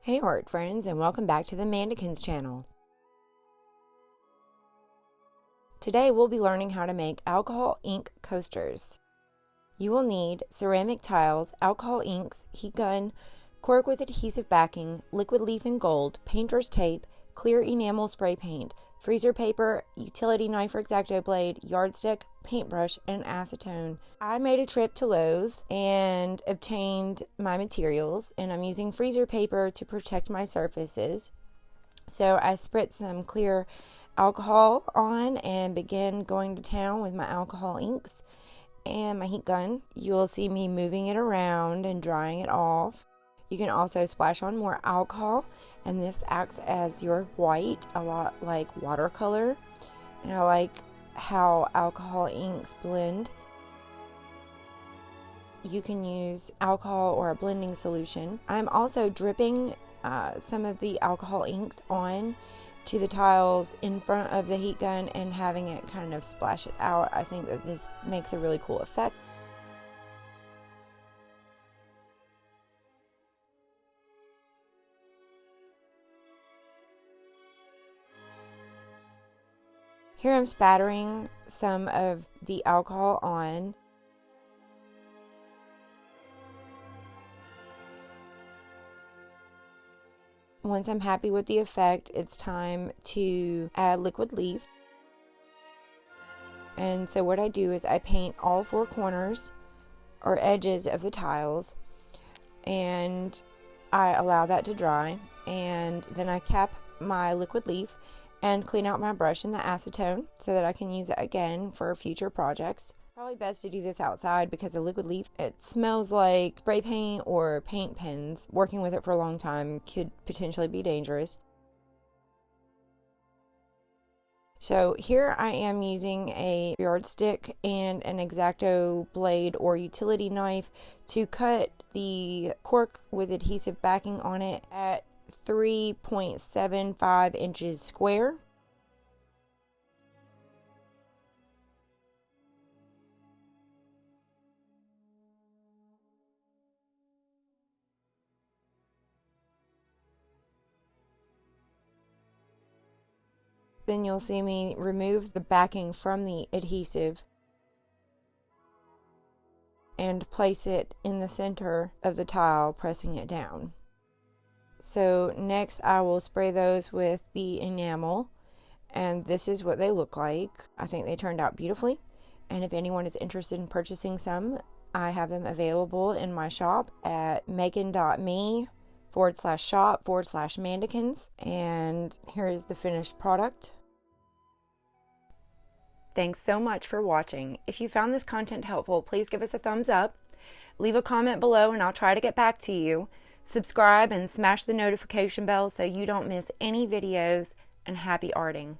Hey art friends, and welcome back to the Mandakyns Channel. Today we'll be learning how to make alcohol ink coasters. You will need ceramic tiles, alcohol inks, heat gun, cork with adhesive backing, liquid leaf and gold, painter's tape, clear enamel spray paint, freezer paper, utility knife or X-Acto blade, yardstick, paintbrush, and acetone. I made a trip to Lowe's and obtained my materials, and I'm using freezer paper to protect my surfaces. So I spritzed some clear alcohol on and began going to town with my alcohol inks and my heat gun. You'll see me moving it around and drying it off. You can also splash on more alcohol, and this acts as your white, a lot like watercolor. And I like how alcohol inks blend. You can use alcohol or a blending solution. I'm also dripping some of the alcohol inks on to the tiles in front of the heat gun and having it kind of splash it out. I think that this makes a really cool effect. Here I'm spattering some of the alcohol on. Once I'm happy with the effect, it's time to add liquid leaf. And so what I do is I paint all four corners or edges of the tiles, and I allow that to dry, and then I cap my liquid leaf and clean out my brush in the acetone so that I can use it again for future projects. Probably best to do this outside because the liquid leaf, it smells like spray paint or paint pens. Working with it for a long time could potentially be dangerous. So here I am using a yardstick and an X-Acto blade or utility knife to cut the cork with adhesive backing on it at 3.75 inches square. Then you'll see me remove the backing from the adhesive and place it in the center of the tile, pressing it down. So next I will spray those with the enamel, and this is what they look like. I think they turned out beautifully, and if anyone is interested in purchasing some, I have them available in my shop at macon.me/shop/mandakyns, and here is the finished product. Thanks so much for watching. If you found this content helpful, please give us a thumbs up, leave a comment below, and I'll try to get back to you. Subscribe and smash the notification bell so you don't miss any videos, and happy arting.